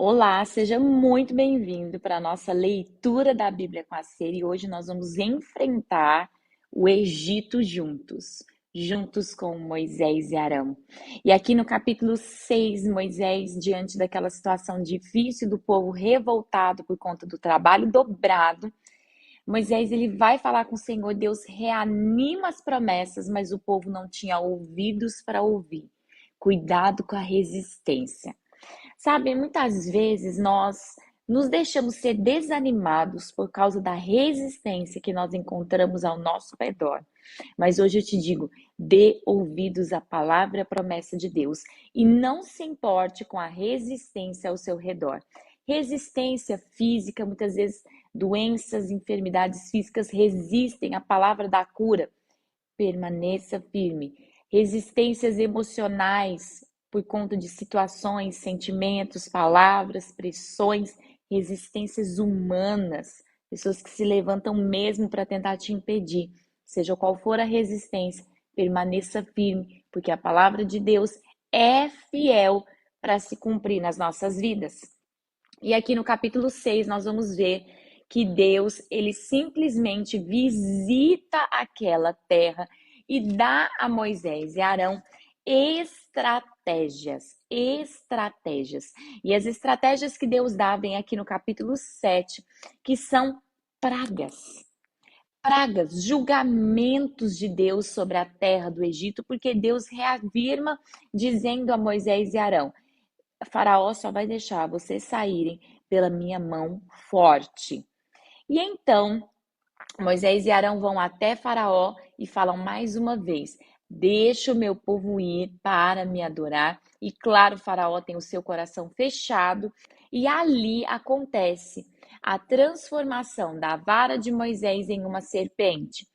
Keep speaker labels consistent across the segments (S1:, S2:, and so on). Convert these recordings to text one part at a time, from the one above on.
S1: Olá, seja muito bem-vindo para a nossa leitura da Bíblia com a série. Hoje nós vamos enfrentar o Egito juntos com Moisés e Arão. E aqui no capítulo 6, Moisés, diante daquela situação difícil do povo revoltado por conta do trabalho dobrado, Moisés ele vai falar com o Senhor, Deus reanima as promessas, mas o povo não tinha ouvidos para ouvir. Cuidado com a resistência. Sabe, muitas vezes nós nos deixamos ser desanimados por causa da resistência que nós encontramos ao nosso redor. Mas hoje eu te digo, dê ouvidos à palavra e à promessa de Deus e não se importe com a resistência ao seu redor. Resistência física, muitas vezes doenças, enfermidades físicas resistem à palavra da cura. Permaneça firme. Resistências emocionais por conta de situações, sentimentos, palavras, pressões, resistências humanas, pessoas que se levantam mesmo para tentar te impedir. Seja qual for a resistência, permaneça firme, porque a palavra de Deus é fiel para se cumprir nas nossas vidas. E aqui no capítulo 6 nós vamos ver que Deus, ele simplesmente visita aquela terra e dá a Moisés e Arão estratégias. E as estratégias que Deus dá vem aqui no capítulo 7, que são pragas. Pragas, julgamentos de Deus sobre a terra do Egito, porque Deus reafirma dizendo a Moisés e Arão: Faraó só vai deixar vocês saírem pela minha mão forte. E então, Moisés e Arão vão até Faraó e falam mais uma vez: deixa o meu povo ir para me adorar. E claro, Faraó tem o seu coração fechado, e ali acontece a transformação da vara de Moisés em uma serpente.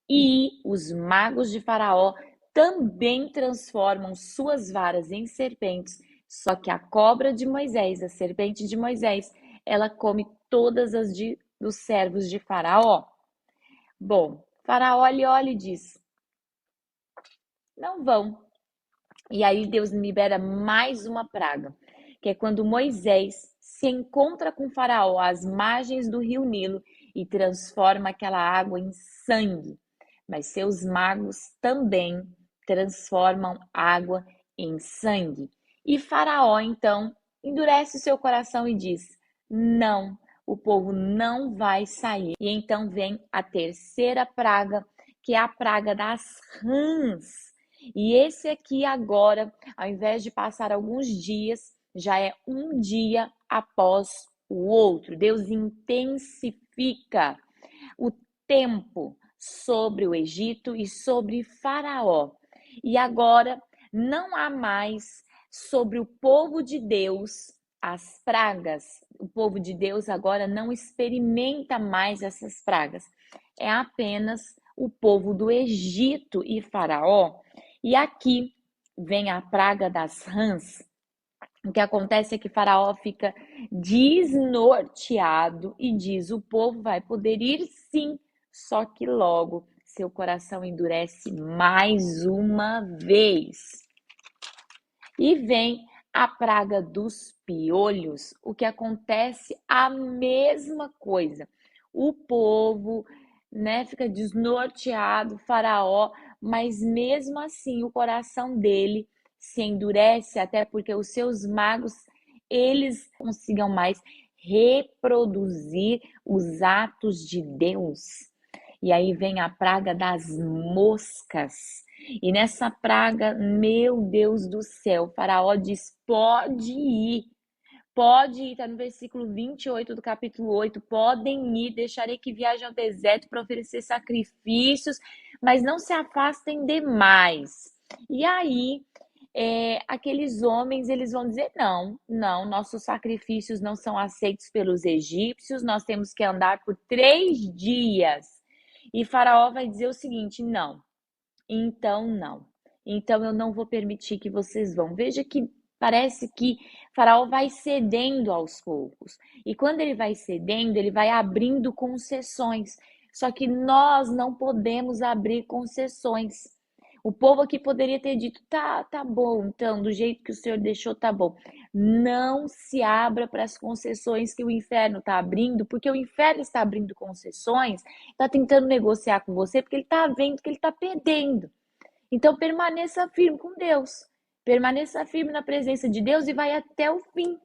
S1: E os magos de Faraó também transformam suas varas em serpentes, só que a cobra de Moisés, a serpente de Moisés, ela come todas as dos servos de Faraó. Bom, Faraó olha e diz: não vão. E aí Deus libera mais uma praga, que é quando Moisés se encontra com Faraó às margens do rio Nilo e transforma aquela água em sangue. Mas seus magos também transformam água em sangue. E Faraó, então, endurece o seu coração e diz: não, o povo não vai sair. E então vem a terceira praga, que é a praga das rãs. E esse aqui agora, ao invés de passar alguns dias, já é um dia após o outro. Deus intensifica o tempo sobre o Egito e sobre Faraó. E agora não há mais sobre o povo de Deus as pragas. O povo de Deus agora não experimenta mais essas pragas. É apenas o povo do Egito e Faraó. E aqui vem a praga das rãs. O que acontece é que Faraó fica desnorteado e diz: o povo vai poder ir sim, só que logo seu coração endurece mais uma vez. E vem a praga dos piolhos. O que acontece? A mesma coisa. O povo, fica desnorteado, Faraó, mas mesmo assim o coração dele se endurece, até porque os seus magos, eles consigam mais reproduzir os atos de Deus. E aí vem a praga das moscas. E nessa praga, meu Deus do céu, Faraó diz: pode ir, está no versículo 28 do capítulo 8, podem ir, deixarei que viajem ao deserto para oferecer sacrifícios, mas não se afastem demais. E aí, aqueles homens, eles vão dizer: não, nossos sacrifícios não são aceitos pelos egípcios, nós temos que andar por 3 dias. E Faraó vai dizer o seguinte: não. Então, não. Então, eu não vou permitir que vocês vão. Veja que parece que Faraó vai cedendo aos poucos. E quando ele vai cedendo, ele vai abrindo concessões. Só que nós não podemos abrir concessões. O povo aqui poderia ter dito: tá bom, então, do jeito que o Senhor deixou, tá bom. Não se abra para as concessões que o inferno está abrindo, porque o inferno está abrindo concessões, está tentando negociar com você, porque ele está vendo que ele está perdendo. Então, permaneça firme com Deus. Permaneça firme na presença de Deus e vai até o fim.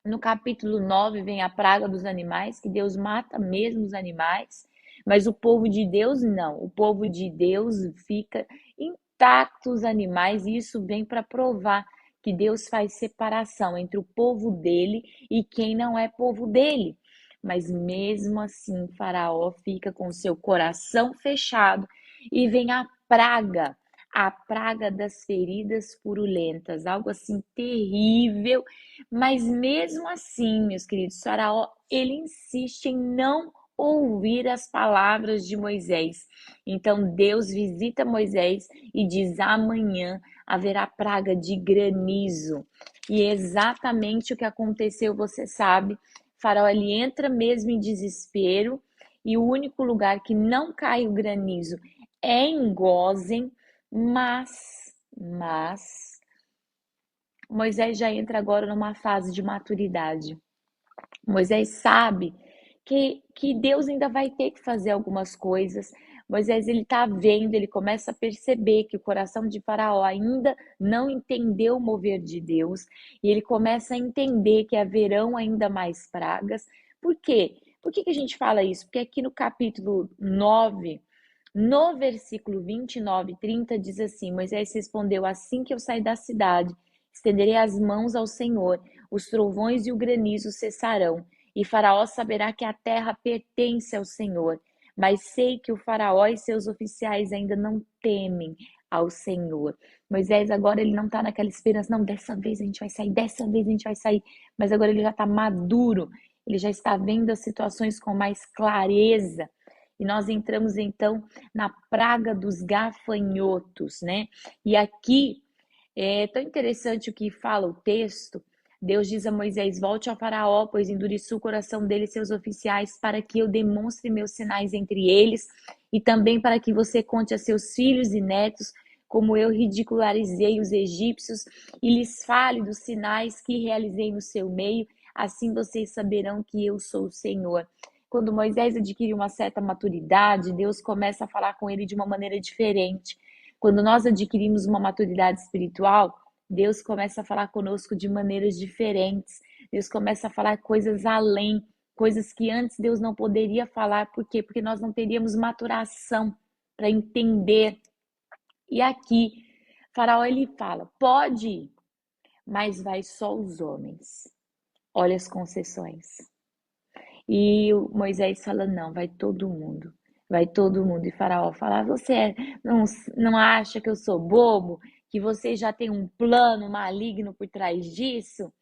S1: No capítulo 9 vem a praga dos animais, que Deus mata mesmo os animais, mas o povo de Deus não. O povo de Deus fica intacto os animais, e isso vem para provar que Deus faz separação entre o povo dele e quem não é povo dele. Mas mesmo assim, Faraó fica com seu coração fechado e vem a praga das feridas purulentas, algo assim terrível. Mas mesmo assim, meus queridos, Faraó, ele insiste em não ouvir as palavras de Moisés. Então Deus visita Moisés e diz: amanhã haverá praga de granizo. E é exatamente o que aconteceu, você sabe. Faraó, ele entra mesmo em desespero, e o único lugar que não cai o granizo é em Gósen, mas Moisés já entra agora numa fase de maturidade. Moisés sabe que Deus ainda vai ter que fazer algumas coisas. Moisés, ele está vendo, ele começa a perceber que o coração de Faraó ainda não entendeu o mover de Deus, e ele começa a entender que haverão ainda mais pragas. Por quê? Por que a gente fala isso? Porque aqui no capítulo 9, no versículo 29 e 30, diz assim: Moisés respondeu: assim que eu sair da cidade, estenderei as mãos ao Senhor, os trovões e o granizo cessarão, e Faraó saberá que a terra pertence ao Senhor. Mas sei que o Faraó e seus oficiais ainda não temem ao Senhor. Moisés agora, ele não está naquela esperança: não, dessa vez a gente vai sair, dessa vez a gente vai sair. Mas agora ele já está maduro, ele já está vendo as situações com mais clareza. E nós entramos então na praga dos gafanhotos, né? E aqui é tão interessante o que fala o texto. Deus diz a Moisés: volte ao Faraó, pois endureci o coração dele e seus oficiais, para que eu demonstre meus sinais entre eles, e também para que você conte a seus filhos e netos como eu ridicularizei os egípcios, e lhes fale dos sinais que realizei no seu meio. Assim vocês saberão que eu sou o Senhor. Quando Moisés adquire uma certa maturidade, Deus começa a falar com ele de uma maneira diferente. Quando nós adquirimos uma maturidade espiritual, Deus começa a falar conosco de maneiras diferentes. Deus começa a falar coisas além, coisas que antes Deus não poderia falar. Por quê? Porque nós não teríamos maturação para entender. E aqui, Faraó, ele fala: pode ir, mas vai só os homens. Olha as concessões. E o Moisés fala: não, vai todo mundo. Vai todo mundo. E Faraó fala: você não acha que eu sou bobo? Que você já tem um plano maligno por trás disso?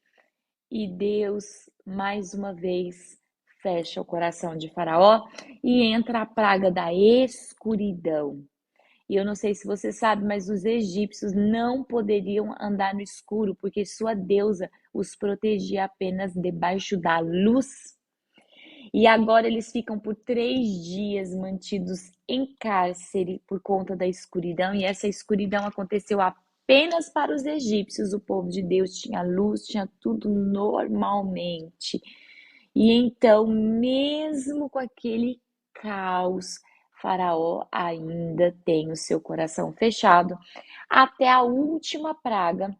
S1: E Deus, mais uma vez, fecha o coração de Faraó e entra a praga da escuridão. E eu não sei se você sabe, mas os egípcios não poderiam andar no escuro, porque sua deusa os protegia apenas debaixo da luz. E agora eles ficam por 3 dias mantidos em cárcere por conta da escuridão. E essa escuridão aconteceu apenas para os egípcios. O povo de Deus tinha luz, tinha tudo normalmente. E então, mesmo com aquele caos, Faraó ainda tem o seu coração fechado até a última praga.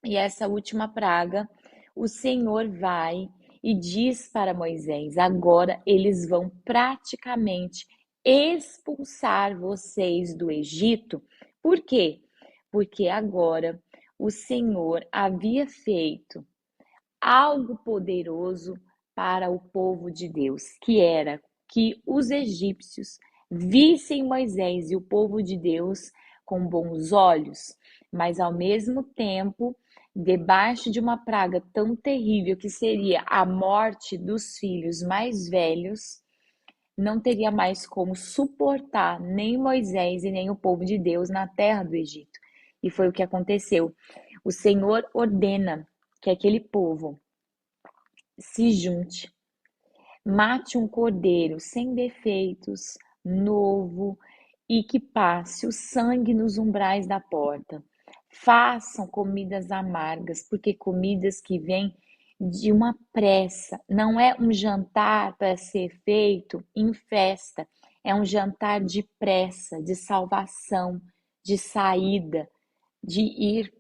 S1: E essa última praga, o Senhor vai e diz para Moisés: agora eles vão praticamente expulsar vocês do Egito. Por quê? Porque agora o Senhor havia feito algo poderoso para o povo de Deus, que era que os egípcios vissem Moisés e o povo de Deus com bons olhos, mas ao mesmo tempo, debaixo de uma praga tão terrível que seria a morte dos filhos mais velhos, não teria mais como suportar nem Moisés e nem o povo de Deus na terra do Egito. E foi o que aconteceu. O Senhor ordena que aquele povo se junte, mate um cordeiro sem defeitos, novo, e que passe o sangue nos umbrais da porta. Façam comidas amargas, porque comidas que vêm de uma pressa, não é um jantar para ser feito em festa, é um jantar de pressa, de salvação, de saída, de ir,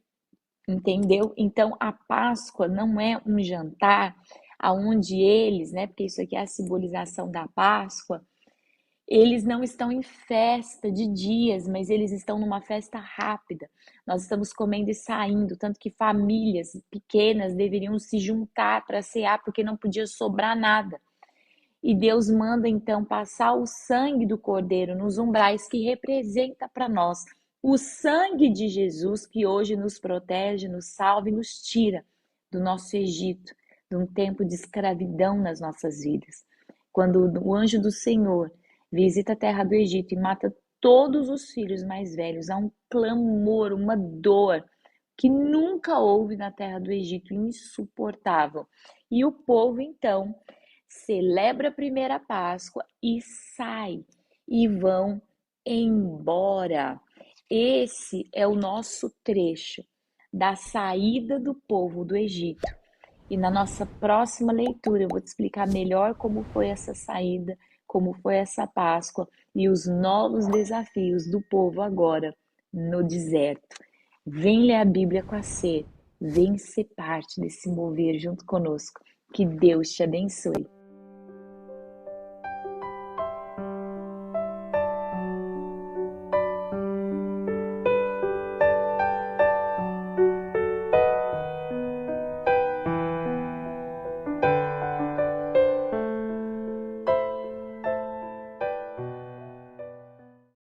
S1: entendeu? Então a Páscoa não é um jantar aonde eles, né, porque isso aqui é a simbolização da Páscoa, eles não estão em festa de dias, mas eles estão numa festa rápida. Nós estamos comendo e saindo, tanto que famílias pequenas deveriam se juntar para cear, porque não podia sobrar nada. E Deus manda então passar o sangue do Cordeiro nos umbrais, que representa para nós o sangue de Jesus, que hoje nos protege, nos salva e nos tira do nosso Egito, de um tempo de escravidão nas nossas vidas. Quando o anjo do Senhor visita a terra do Egito e mata todos os filhos mais velhos, há um clamor, uma dor que nunca houve na terra do Egito, insuportável. E o povo então celebra a primeira Páscoa e sai e vão embora. Esse é o nosso trecho da saída do povo do Egito. E na nossa próxima leitura eu vou te explicar melhor como foi essa saída, como foi essa Páscoa e os novos desafios do povo agora no deserto. Vem ler a Bíblia com a C, vem ser parte desse mover junto conosco. Que Deus te abençoe.